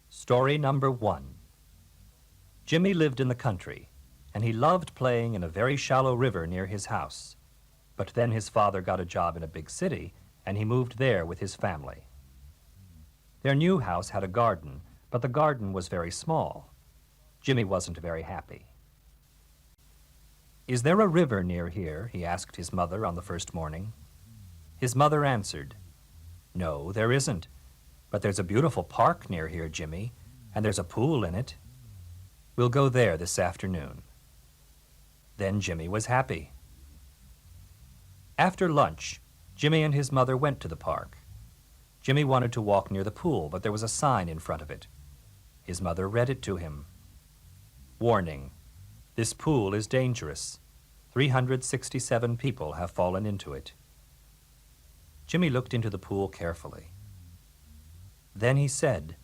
Story number 1. Jimmy lived in the country, and he loved playing in a very shallow river near his house. But then his father got a job in a big city, and he moved there with his family. Their new house had a garden, but the garden was very small. Jimmy wasn't very happy. "Is there a river near here?" he asked his mother on the first morning. His mother answered, "No, there isn't. But there's a beautiful park near here, Jimmy, and there's a pool in it. We'll go there this afternoon." Then Jimmy was happy. After lunch, Jimmy and his mother went to the park. Jimmy wanted to walk near the pool, but there was a sign in front of it. His mother read it to him. "Warning: this pool is dangerous. 367 people have fallen into it." Jimmy looked into the pool carefully. Then he said,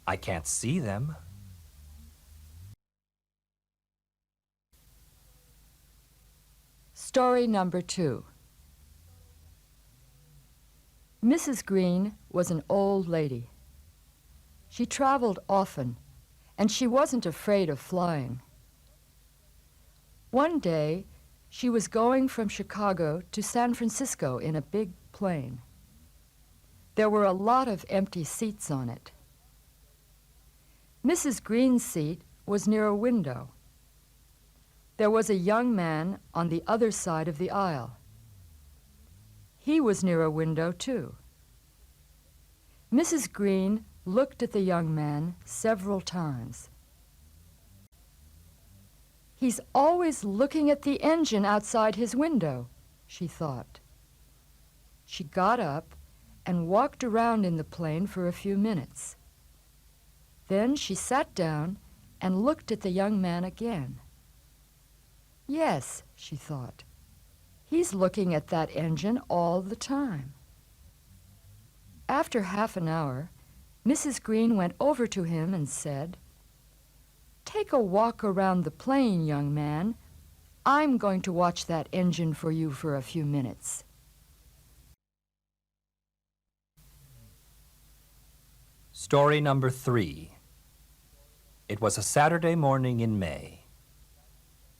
"I can't see them." Story number 2. Mrs. Green was an old lady. She traveled often, and she wasn't afraid of flying. One day, she was going from Chicago to San Francisco in a big plane. There were a lot of empty seats on it. Mrs. Green's seat was near a window. There was a young man on the other side of the aisle. He was near a window, too. Mrs. Green looked at the young man several times. "He's always looking at the engine outside his window," she thought. She got up and walked around in the plane for a few minutes. Then she sat down and looked at the young man again. "Yes," she thought, "he's looking at that engine all the time." After half an hour, Mrs. Green went over to him and said, "Take a walk around the plane, young man. I'm going to watch that engine for you for a few minutes." Story number 3. It was a Saturday morning in May.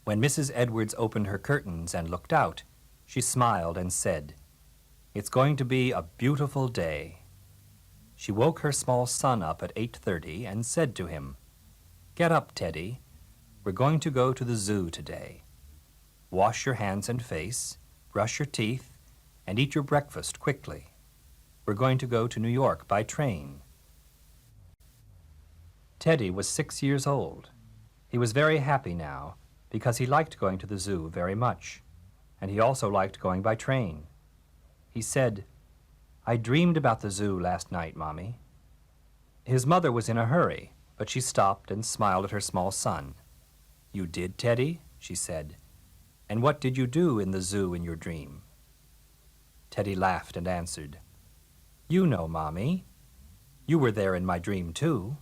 When Mrs. Edwards opened her curtains and looked out, she smiled and said, "It's going to be a beautiful day." She woke her small son up at 8:30 and said to him, "Get up, Teddy. We're going to go to the zoo today. Wash your hands and face, brush your teeth, and eat your breakfast quickly. We're going to go to New York by train." Teddy was 6 years old. He was very happy now because he liked going to the zoo very much, and he also liked going by train. He said, "I dreamed about the zoo last night, Mommy." His mother was in a hurry, but she stopped and smiled at her small son. "You did, Teddy?" she said. "And what did you do in the zoo in your dream?" Teddy laughed and answered, "You know, Mommy. You were there in my dream, too."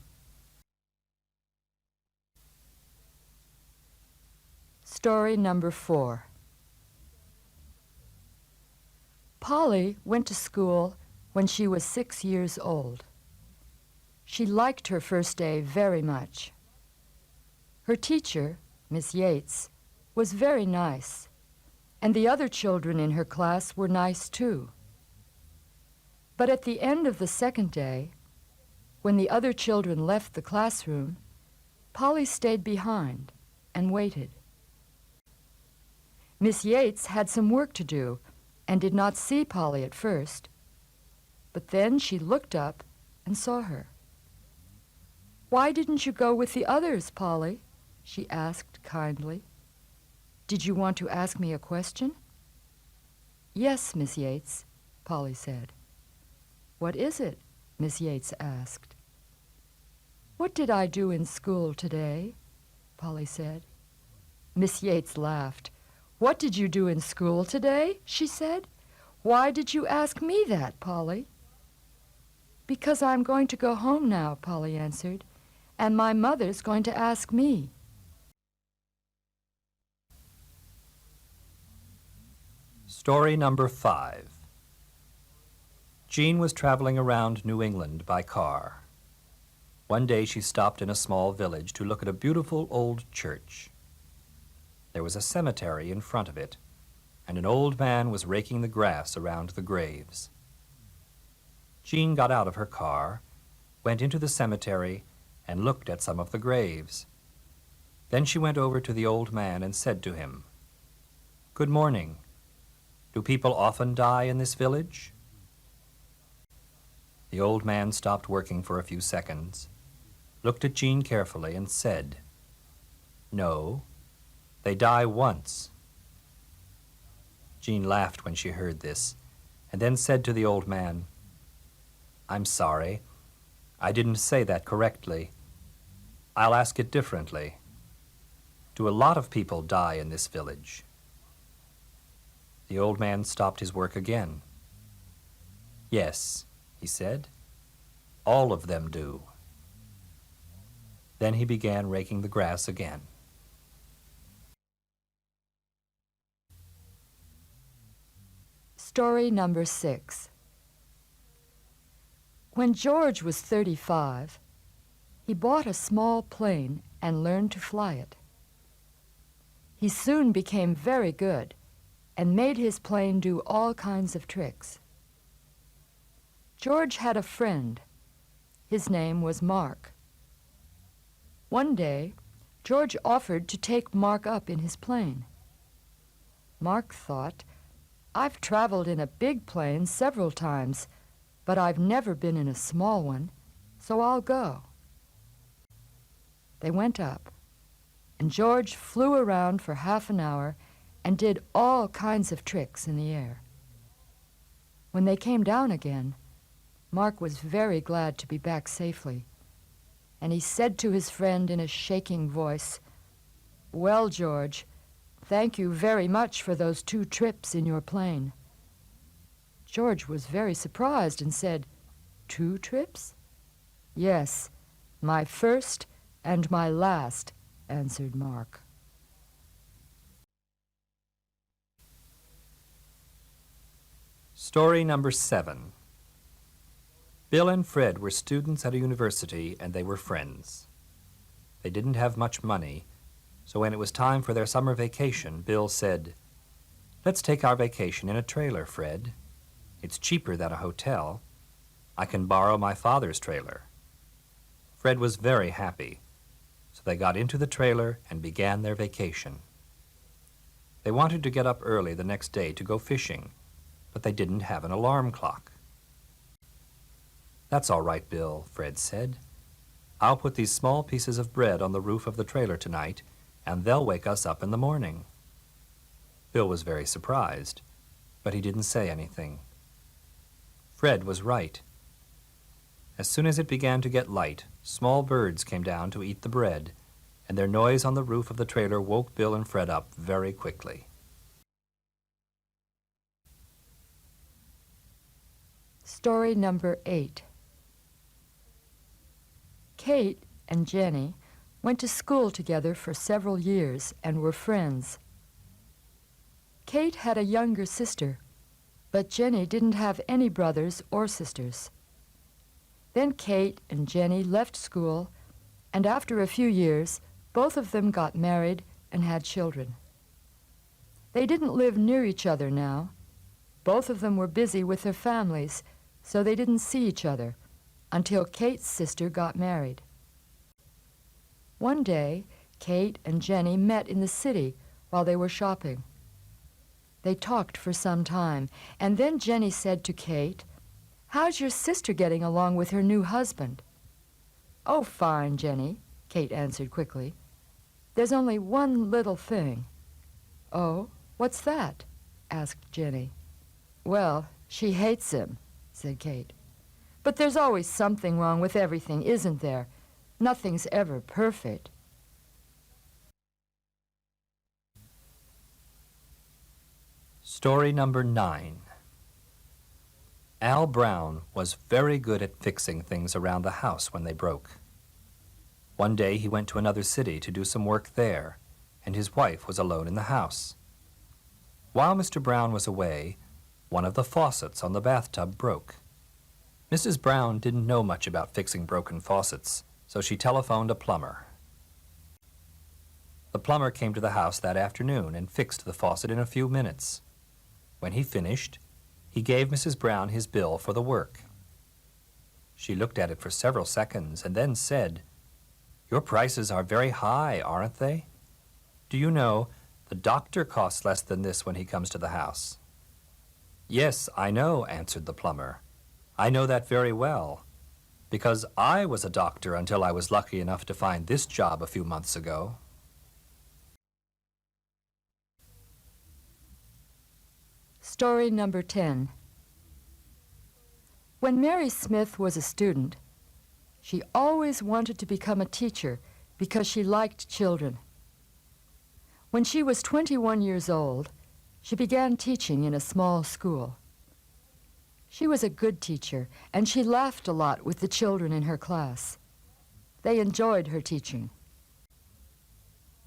Story number 4. Polly went to school when she was 6 years old. She liked her first day very much. Her teacher, Miss Yates, was very nice, and the other children in her class were nice too. But at the end of the second day, when the other children left the classroom, Polly stayed behind and waited. Miss Yates had some work to do and did not see Polly at first, but then she looked up and saw her. "Why didn't you go with the others, Polly?" she asked kindly. "Did you want to ask me a question?" "Yes, Miss Yates," Polly said. "What is it?" Miss Yates asked. "What did I do in school today?" Polly said. Miss Yates laughed. "What did you do in school today?" she said. "Why did you ask me that, Polly?" "Because I'm going to go home now," Polly answered, "and my mother's going to ask me." Story number 5. Jean was traveling around New England by car. One day she stopped in a small village to look at a beautiful old church. There was a cemetery in front of it, and an old man was raking the grass around the graves. Jean got out of her car, went into the cemetery, and looked at some of the graves. Then she went over to the old man and said to him, "Good morning. Do people often die in this village?" The old man stopped working for a few seconds, looked at Jean carefully, and said, "No, they die once." Jean laughed when she heard this, and then said to the old man, "I'm sorry. I didn't say that correctly. I'll ask it differently. Do a lot of people die in this village?" The old man stopped his work again. "Yes," he said, "all of them do." Then he began raking the grass again. Story number 6. When George was 35, he bought a small plane and learned to fly it. He soon became very good and made his plane do all kinds of tricks. George had a friend. His name was Mark. One day, George offered to take Mark up in his plane. Mark thought, "I've traveled in a big plane several times, but I've never been in a small one, so I'll go." They went up, and George flew around for half an hour and did all kinds of tricks in the air. When they came down again, Mark was very glad to be back safely, and he said to his friend in a shaking voice, "Well, George, thank you very much for those 2 trips in your plane." George was very surprised and said, "2 trips?" "Yes, my first and my last," answered Mark. Story number 7. Bill and Fred were students at a university, and they were friends. They didn't have much money, so when it was time for their summer vacation, Bill said, "Let's take our vacation in a trailer, Fred. It's cheaper than a hotel. I can borrow my father's trailer." Fred was very happy, so they got into the trailer and began their vacation. They wanted to get up early the next day to go fishing, but they didn't have an alarm clock. "That's all right, Bill," Fred said. "I'll put these small pieces of bread on the roof of the trailer tonight, and they'll wake us up in the morning." Bill was very surprised, but he didn't say anything. Fred was right. As soon as it began to get light, small birds came down to eat the bread, and their noise on the roof of the trailer woke Bill and Fred up very quickly. Story number 8. Kate and Jenny went to school together for several years and were friends. Kate had a younger sister, but Jenny didn't have any brothers or sisters. Then Kate and Jenny left school, and after a few years, both of them got married and had children. They didn't live near each other now. Both of them were busy with their families, so they didn't see each other until Kate's sister got married. One day, Kate and Jenny met in the city while they were shopping. They talked for some time, and then Jenny said to Kate, "How's your sister getting along with her new husband?" "Oh, fine, Jenny," Kate answered quickly. "There's only one little thing." "Oh, what's that?" asked Jenny. "Well, she hates him," said Kate. "But there's always something wrong with everything, isn't there? Nothing's ever perfect." Story number 9. Al Brown was very good at fixing things around the house when they broke. One day he went to another city to do some work there, and his wife was alone in the house. While Mr. Brown was away, one of the faucets on the bathtub broke. Mrs. Brown didn't know much about fixing broken faucets, so she telephoned a plumber. The plumber came to the house that afternoon and fixed the faucet in a few minutes. When he finished, he gave Mrs. Brown his bill for the work. She looked at it for several seconds and then said, "Your prices are very high, aren't they? Do you know, the doctor costs less than this when he comes to the house." "Yes, I know," answered the plumber. "I know that very well, because I was a doctor until I was lucky enough to find this job a few months ago." Story number 10. When Mary Smith was a student, she always wanted to become a teacher because she liked children. When she was 21 years old, she began teaching in a small school. She was a good teacher, and she laughed a lot with the children in her class. They enjoyed her teaching.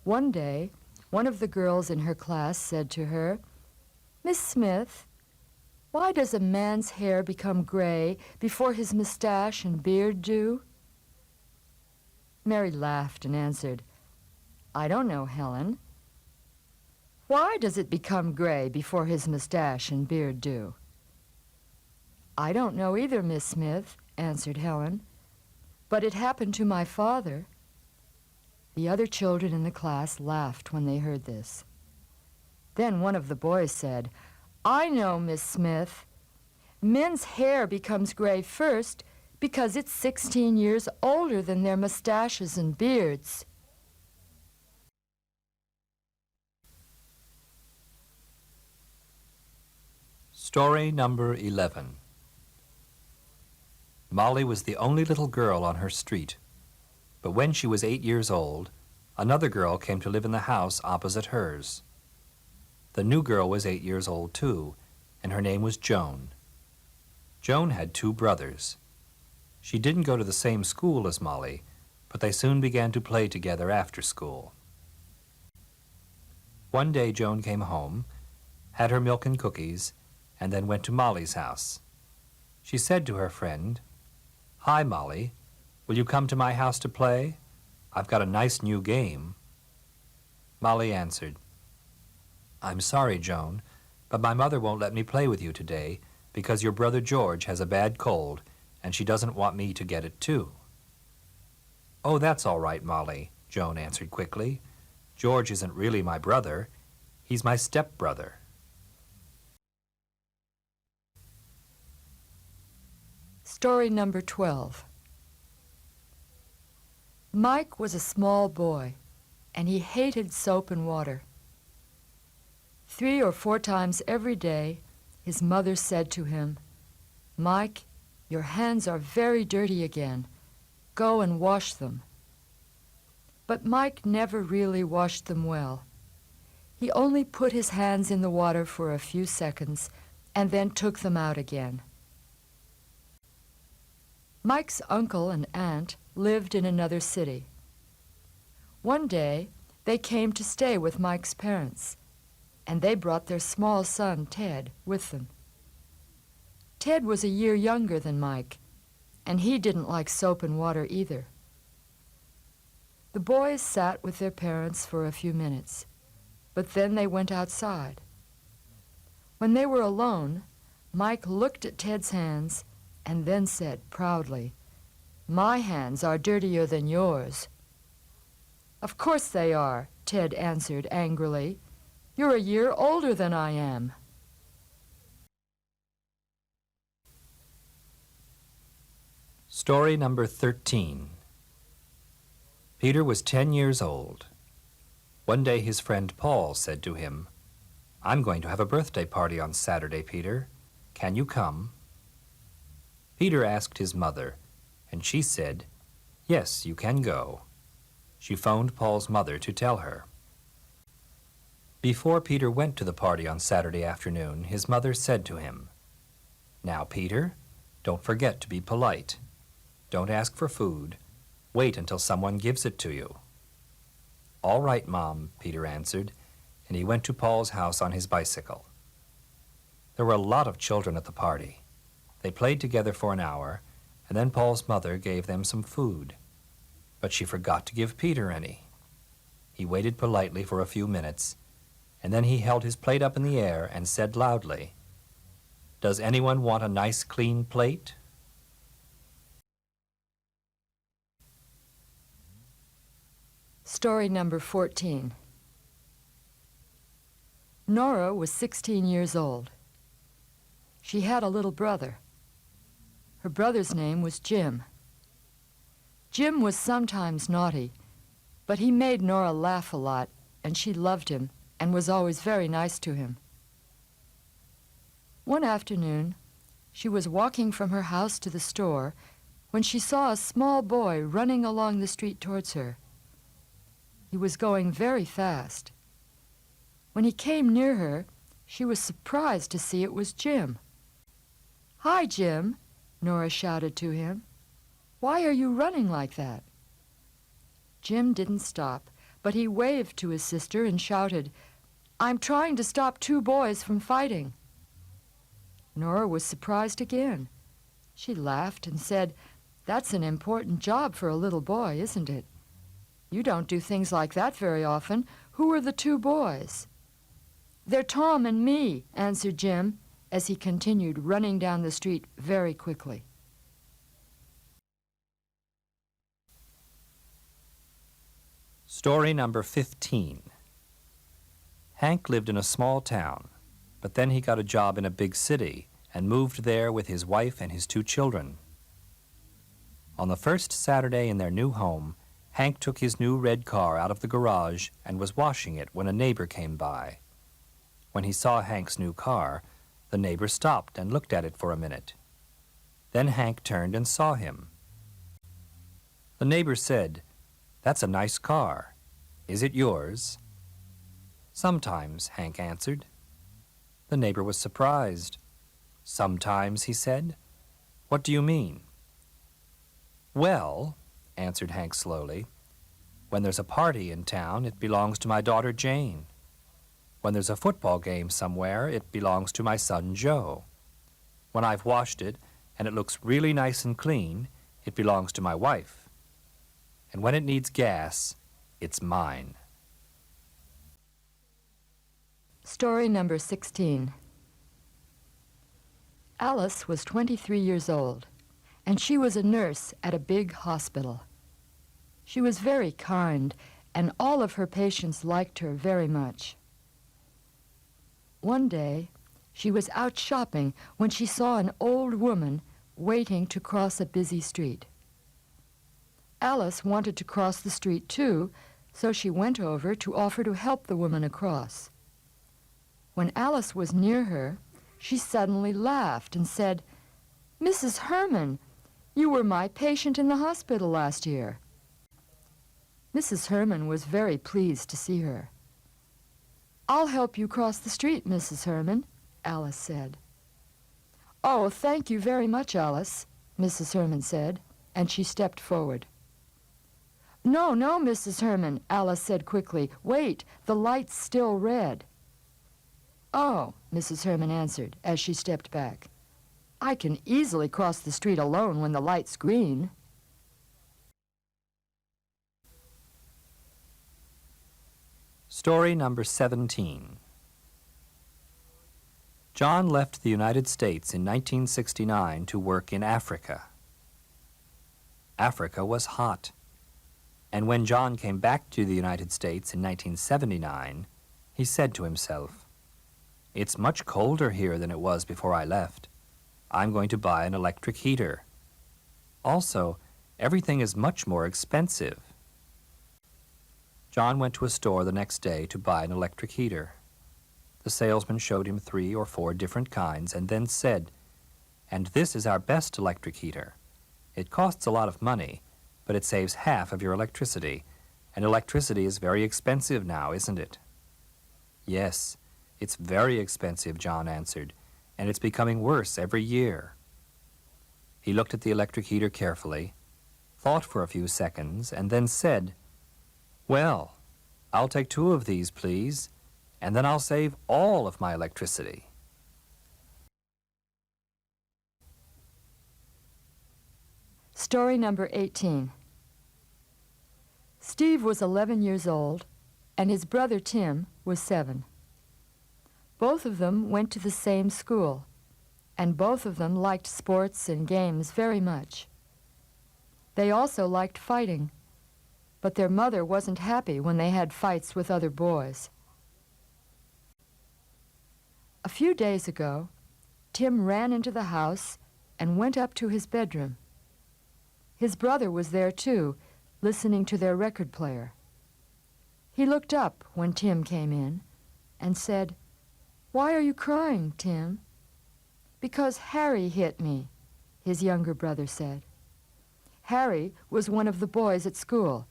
One day, one of the girls in her class said to her, "Miss Smith, why does a man's hair become gray before his mustache and beard do?" Mary laughed and answered, "I don't know, Helen." "Why does it become gray before his mustache and beard do?" "I don't know either, Miss Smith," answered Helen, "but it happened to my father." The other children in the class laughed when they heard this. Then one of the boys said, "I know, Miss Smith. Men's hair becomes gray first because it's 16 years older than their mustaches and beards." Story number 11. Molly was the only little girl on her street, but when she was 8 years old, another girl came to live in the house opposite hers. The new girl was 8 years old too, and her name was Joan. Joan had 2 brothers. She didn't go to the same school as Molly, but they soon began to play together after school. One day Joan came home, had her milk and cookies, and then went to Molly's house. She said to her friend, "Hi, Molly. Will you come to my house to play? I've got a nice new game." Molly answered, "I'm sorry, Joan, but my mother won't let me play with you today because your brother George has a bad cold and she doesn't want me to get it too." "Oh, that's all right, Molly," Joan answered quickly. "George isn't really my brother. He's my stepbrother." Story number 12. Mike was a small boy, and he hated soap and water. 3 or 4 times every day, his mother said to him, "Mike, your hands are very dirty again. Go and wash them." But Mike never really washed them well. He only put his hands in the water for a few seconds and then took them out again. Mike's uncle and aunt lived in another city. One day, they came to stay with Mike's parents, and they brought their small son, Ted, with them. Ted was a year younger than Mike, and he didn't like soap and water either. The boys sat with their parents for a few minutes, but then they went outside. When they were alone, Mike looked at Ted's hands and then said proudly, "My hands are dirtier than yours." "Of course they are," Ted answered angrily. "You're a year older than I am." Story number 13. Peter was 10 years old. One day his friend Paul said to him, "I'm going to have a birthday party on Saturday, Peter. Can you come?" Peter asked his mother, and she said, "Yes, you can go." She phoned Paul's mother to tell her. Before Peter went to the party on Saturday afternoon, his mother said to him, "Now, Peter, don't forget to be polite. Don't ask for food. Wait until someone gives it to you." "All right, Mom," Peter answered, and he went to Paul's house on his bicycle. There were a lot of children at the party. They played together for an hour, and then Paul's mother gave them some food. But she forgot to give Peter any. He waited politely for a few minutes, and then he held his plate up in the air and said loudly, "Does anyone want a nice clean plate?" Story number 14. Nora was 16 years old. She had a little brother. Her brother's name was Jim. Jim was sometimes naughty, but he made Nora laugh a lot, and she loved him and was always very nice to him. One afternoon, she was walking from her house to the store when she saw a small boy running along the street towards her. He was going very fast. When he came near her, she was surprised to see it was Jim. "Hi, Jim," Nora shouted to him. "Why are you running like that?" Jim didn't stop, but he waved to his sister and shouted, "I'm trying to stop two boys from fighting." Nora was surprised again. She laughed and said, "That's an important job for a little boy, isn't it? You don't do things like that very often. Who are the two boys?" "They're Tom and me," answered Jim, as he continued running down the street very quickly. Story number 15. Hank lived in a small town, but then he got a job in a big city and moved there with his wife and his two children. On the first Saturday in their new home, Hank took his new red car out of the garage and was washing it when a neighbor came by. When he saw Hank's new car, the neighbor stopped and looked at it for a minute. Then Hank turned and saw him. The neighbor said, "That's a nice car. Is it yours?" "Sometimes," Hank answered. The neighbor was surprised. "Sometimes," he said. "What do you mean?" "Well," answered Hank slowly, "when there's a party in town, it belongs to my daughter Jane. When there's a football game somewhere, it belongs to my son Joe. When I've washed it and it looks really nice and clean, it belongs to my wife. And when it needs gas, it's mine." Story number 16. Alice was 23 years old, and she was a nurse at a big hospital. She was very kind, and all of her patients liked her very much. One day, she was out shopping when she saw an old woman waiting to cross a busy street. Alice wanted to cross the street too, so she went over to offer to help the woman across. When Alice was near her, she suddenly laughed and said, "Mrs. Herman, you were my patient in the hospital last year." Mrs. Herman was very pleased to see her. "I'll help you cross the street, Mrs. Herman," Alice said. "Oh, thank you very much, Alice," Mrs. Herman said, and she stepped forward. "No, no, Mrs. Herman," Alice said quickly. "Wait, the light's still red." "Oh," Mrs. Herman answered as she stepped back. "I can easily cross the street alone when the light's green." Story number 17. John left the United States in 1969 to work in Africa. Africa was hot, and when John came back to the United States in 1979, he said to himself, "It's much colder here than it was before I left. I'm going to buy an electric heater. Also, everything is much more expensive." John went to a store the next day to buy an electric heater. The salesman showed him 3 or 4 different kinds and then said, "And this is our best electric heater. It costs a lot of money, but it saves half of your electricity, and electricity is very expensive now, isn't it?" "Yes, it's very expensive," John answered, "and it's becoming worse every year." He looked at the electric heater carefully, thought for a few seconds, and then said, "Well, I'll take 2 of these, please, and then I'll save all of my electricity. Story number 18. Steve was 11 years old, and his brother Tim was 7. Both of them went to the same school, and both of them liked sports and games very much. They also liked fighting, but their mother wasn't happy when they had fights with other boys. A few days ago, Tim ran into the house and went up to his bedroom. His brother was there too, listening to their record player. He looked up when Tim came in and said, "Why are you crying, Tim?" "Because Harry hit me," his younger brother said. Harry was one of the boys at school,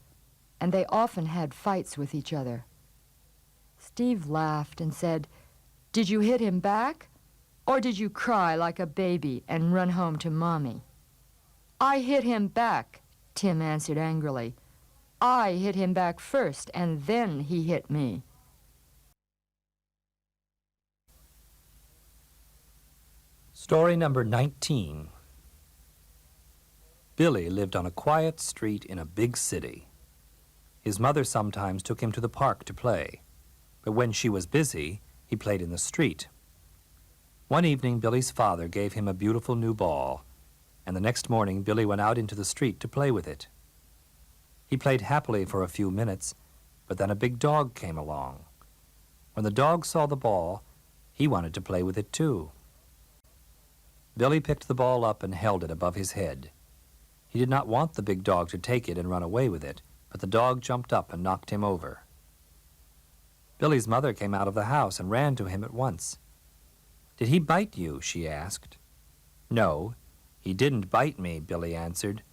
and they often had fights with each other. Steve laughed and said, "Did you hit him back? Or did you cry like a baby and run home to Mommy?" "I hit him back," Tim answered angrily. "I hit him back first, and then he hit me." Story number 19. Billy lived on a quiet street in a big city. His mother sometimes took him to the park to play, but when she was busy, he played in the street. One evening, Billy's father gave him a beautiful new ball, and the next morning Billy went out into the street to play with it. He played happily for a few minutes, but then a big dog came along. When the dog saw the ball, he wanted to play with it too. Billy picked the ball up and held it above his head. He did not want the big dog to take it and run away with it, but the dog jumped up and knocked him over. Billy's mother came out of the house and ran to him at once. "Did he bite you?" she asked. "No, he didn't bite me," Billy answered,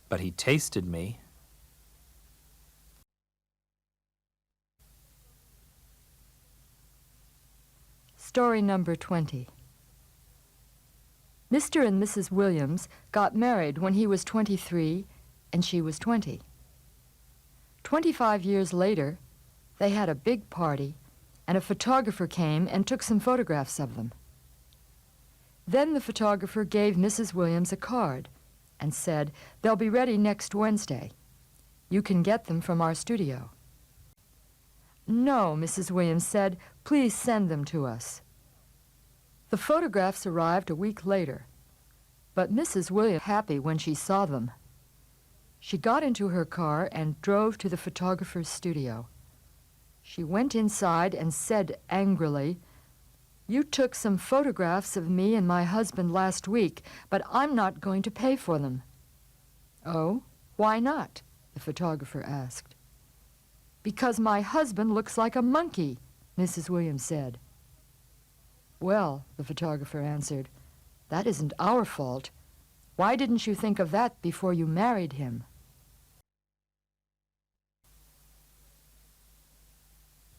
"but he tasted me." Story number 20. Mr. and Mrs. Williams got married when he was 23 and she was 20. 25 years later, they had a big party, and a photographer came and took some photographs of them. Then the photographer gave Mrs. Williams a card and said, "They'll be ready next Wednesday. You can get them from our studio." "No," Mrs. Williams said, "please send them to us." The photographs arrived a week later, but Mrs. Williams was happy when she saw them. She got into her car and drove to the photographer's studio. She went inside and said angrily, "You took some photographs of me and my husband last week, but I'm not going to pay for them." "Oh, why not?" the photographer asked. "Because my husband looks like a monkey," Mrs. Williams said. "Well," the photographer answered, "that isn't our fault. Why didn't you think of that before you married him?"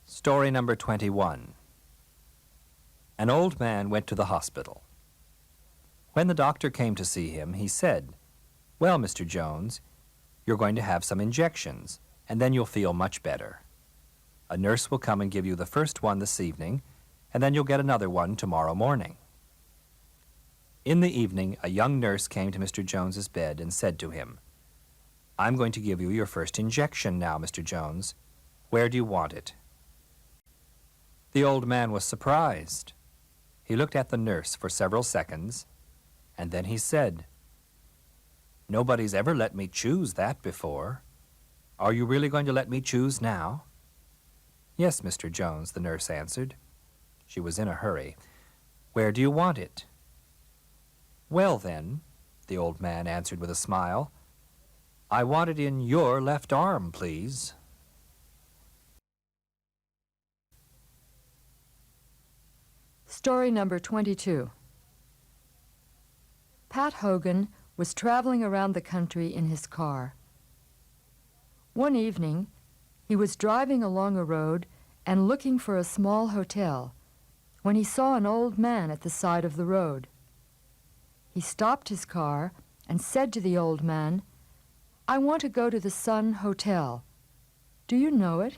Story number 21. An old man went to the hospital. When the doctor came to see him, he said, "Well, Mr. Jones, you're going to have some injections, and then you'll feel much better. A nurse will come and give you the first one this evening, and then you'll get another one tomorrow morning." In the evening, a young nurse came to Mr. Jones's bed and said to him, "I'm going to give you your first injection now, Mr. Jones. Where do you want it?" The old man was surprised. He looked at the nurse for several seconds, and then he said, "Nobody's ever let me choose that before. Are you really going to let me choose now?" "Yes, Mr. Jones," the nurse answered. She was in a hurry. "Where do you want it?" "Well, then," the old man answered with a smile, "I want it in your left arm, please." Story number 22. Pat Hogan was traveling around the country in his car. One evening, he was driving along a road and looking for a small hotel when he saw an old man at the side of the road. He stopped his car and said to the old man, "I want to go to the Sun Hotel. Do you know it?"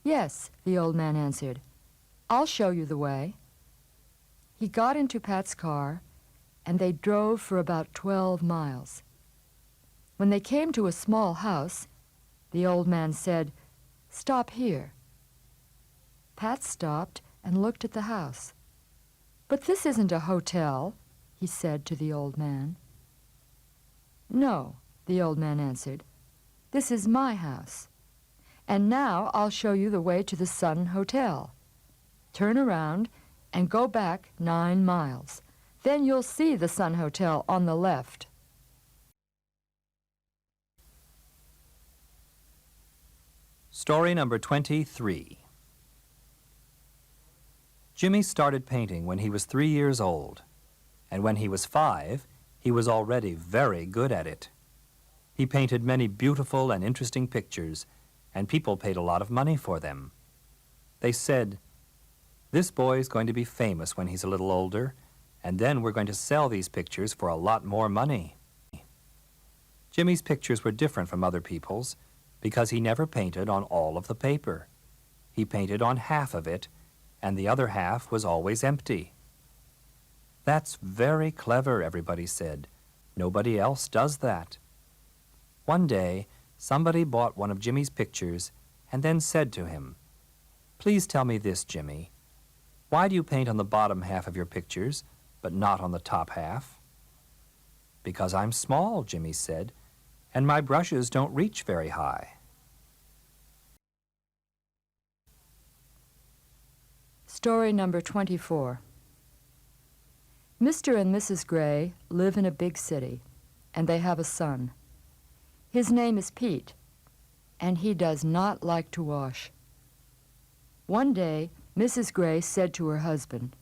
Yes, the old man answered. I'll show you the way. He got into Pat's car, and they drove for about 12 miles. When they came to a small house, the old man said, "Stop here." Pat stopped and looked at the house. "But this isn't a hotel," he said to the old man. "No," the old man answered. "This is my house. And now I'll show you the way to the Sun Hotel. Turn around and go back 9 miles. Then you'll see the Sun Hotel on the left." Story number 23. Jimmy started painting when he was 3 years old, and when he was 5, he was already very good at it. He painted many beautiful and interesting pictures, and people paid a lot of money for them. They said, "This boy's going to be famous when he's a little older, and then we're going to sell these pictures for a lot more money." Jimmy's pictures were different from other people's because he never painted on all of the paper. He painted on half of it, and the other half was always empty. "That's very clever," everybody said. "Nobody else does that." One day, somebody bought one of Jimmy's pictures and then said to him, "Please tell me this, Jimmy. Why do you paint on the bottom half of your pictures, but not on the top half?" "Because I'm small," Jimmy said, "and my brushes don't reach very high." Story number 24. Mr. and Mrs. Gray live in a big city, and they have a son. His name is Pete, and he does not like to wash. One day, Mrs. Gray said to her husband,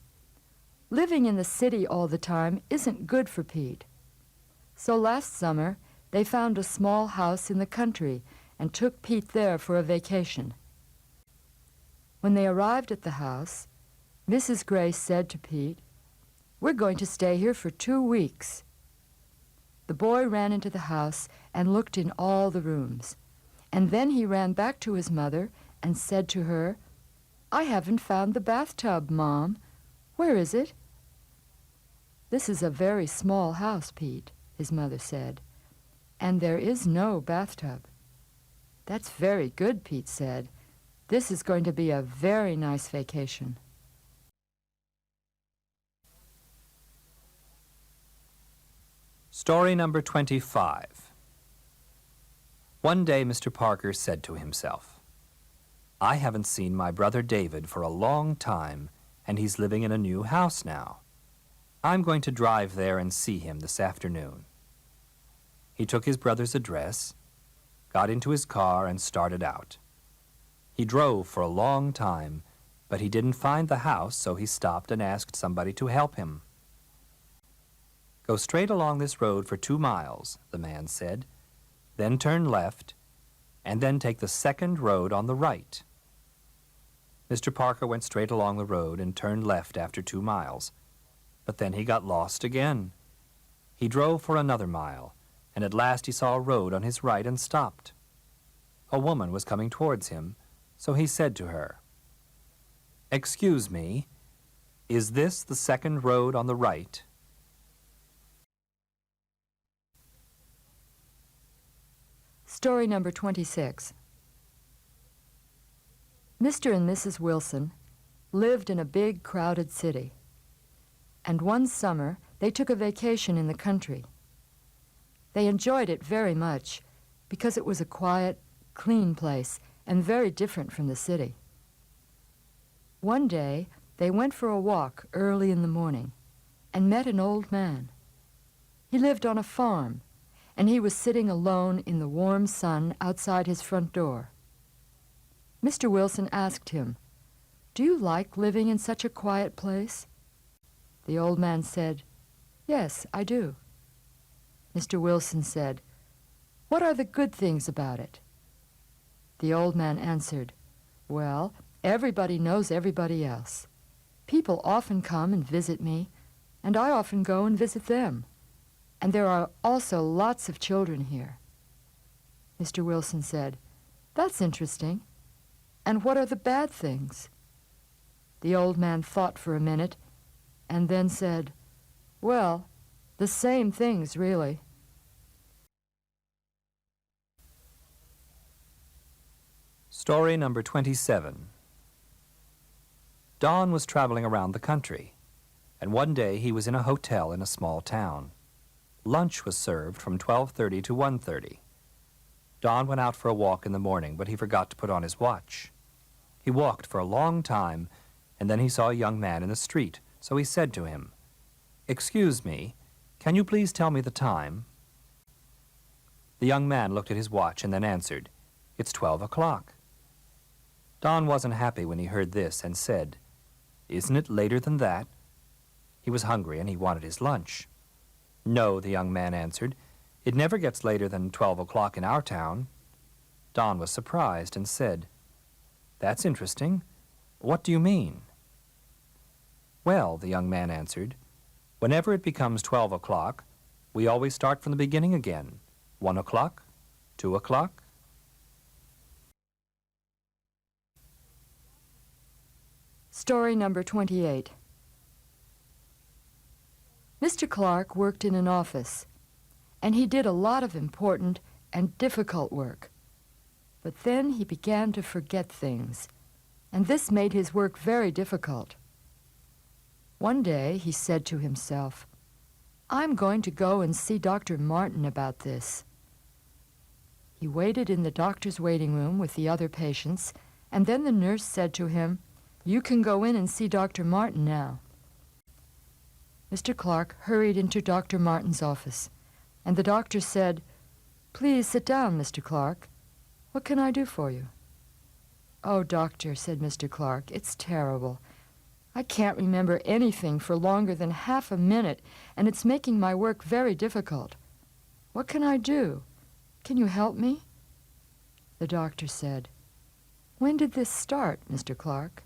"Living in the city all the time isn't good for Pete." So last summer, they found a small house in the country and took Pete there for a vacation. When they arrived at the house, Mrs. Gray said to Pete, "We're going to stay here for 2 weeks." The boy ran into the house and looked in all the rooms, and then he ran back to his mother and said to her, "I haven't found the bathtub, Mom. Where is it?" "This is a very small house, Pete," his mother said, "and there is no bathtub." "That's very good," Pete said. "This is going to be a very nice vacation." Story number 25. One day Mr. Parker said to himself, "I haven't seen my brother David for a long time, and he's living in a new house now. I'm going to drive there and see him this afternoon." He took his brother's address, got into his car, and started out. He drove for a long time, but he didn't find the house, so he stopped and asked somebody to help him. "Go straight along this road for 2 miles, the man said. "Then turn left, and then take the second road on the right." Mr. Parker went straight along the road and turned left after 2 miles. But then he got lost again. He drove for another mile, and at last he saw a road on his right and stopped. A woman was coming towards him, so he said to her, "Excuse me, is this the second road on the right?" Story number 26. Mr. and Mrs. Wilson lived in a big, crowded city, and one summer they took a vacation in the country. They enjoyed it very much because it was a quiet, clean place and very different from the city. One day, they went for a walk early in the morning and met an old man. He lived on a farm, and he was sitting alone in the warm sun outside his front door. Mr. Wilson asked him, "Do you like living in such a quiet place?" The old man said, "Yes, I do." Mr. Wilson said, "What are the good things about it?" The old man answered, "Well, everybody knows everybody else. People often come and visit me, and I often go and visit them. And there are also lots of children here." Mr. Wilson said, "That's interesting. And what are the bad things? The old man thought for a minute and then said, "Well, the same things, really." Story number 27. Don was traveling around the country, and one day he was in a hotel in a small town. Lunch was served from 12:30 to 1:30. Don went out for a walk in the morning, but he forgot to put on his watch. He walked for a long time, and then he saw a young man in the street, so he said to him, "Excuse me, can you please tell me the time?" The young man looked at his watch and then answered, "It's 12 o'clock." Don wasn't happy when he heard this and said, "Isn't it later than that?" He was hungry and he wanted his lunch. "No," the young man answered, "it never gets later than 12 o'clock in our town." Don was surprised and said, "That's interesting. What do you mean?" "Well," the young man answered, "whenever it becomes 12 o'clock, we always start from the beginning again. 1 o'clock, 2 o'clock." Story number 28. Mr. Clark worked in an office, and he did a lot of important and difficult work. But then he began to forget things, and this made his work very difficult. One day he said to himself, "I'm going to go and see Dr. Martin about this." He waited in the doctor's waiting room with the other patients, and then the nurse said to him, "You can go in and see Dr. Martin now." Mr. Clark hurried into Dr. Martin's office, and the doctor said, "Please sit down, Mr. Clark. What can I do for you?" "Oh, doctor," said Mr. Clark, "it's terrible. I can't remember anything for longer than half a minute, and it's making my work very difficult. What can I do? Can you help me?" The doctor said, "When did this start, Mr. Clark?"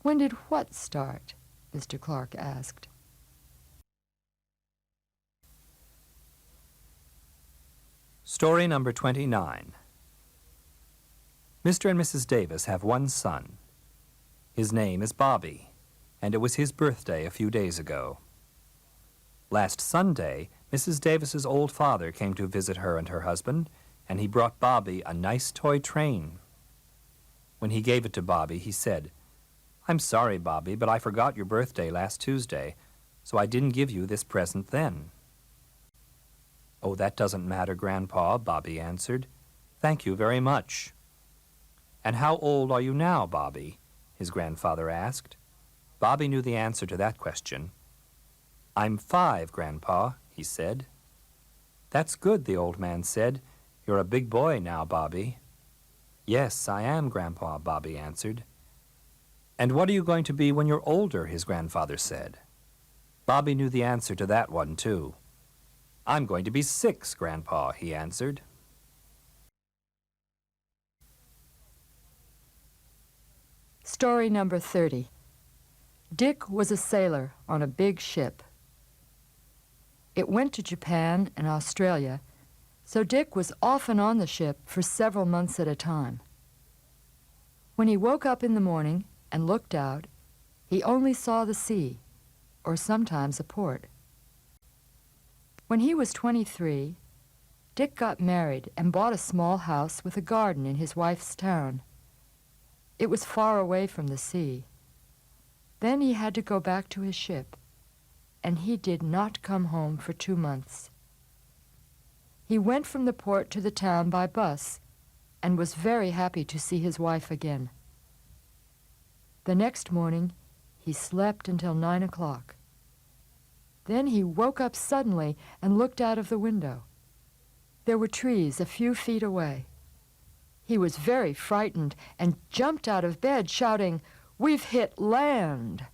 "When did what start?" Mr. Clark asked. Story number 29. Mr. and Mrs. Davis have one son. His name is Bobby, and it was his birthday a few days ago. Last Sunday, Mrs. Davis's old father came to visit her and her husband, and he brought Bobby a nice toy train. When he gave it to Bobby, he said, "I'm sorry, Bobby, but I forgot your birthday last Tuesday, so I didn't give you this present then." "Oh, that doesn't matter, Grandpa," Bobby answered. "Thank you very much." "And how old are you now, Bobby?" his grandfather asked. Bobby knew the answer to that question. "I'm 5, Grandpa," he said. "That's good," the old man said. "You're a big boy now, Bobby." "Yes, I am, Grandpa," Bobby answered. "And what are you going to be when you're older?" his grandfather said. Bobby knew the answer to that one, too. "I'm going to be 6, Grandpa," he answered. Story number 30. Dick was a sailor on a big ship. It went to Japan and Australia, so Dick was often on the ship for several months at a time. When he woke up in the morning and looked out, he only saw the sea, or sometimes a port. When he was 23, Dick got married and bought a small house with a garden in his wife's town. It was far away from the sea. Then he had to go back to his ship, and he did not come home for 2 months. He went from the port to the town by bus and was very happy to see his wife again. The next morning, he slept until 9 o'clock. Then he woke up suddenly and looked out of the window. There were trees a few feet away. He was very frightened and jumped out of bed shouting, "We've hit land!"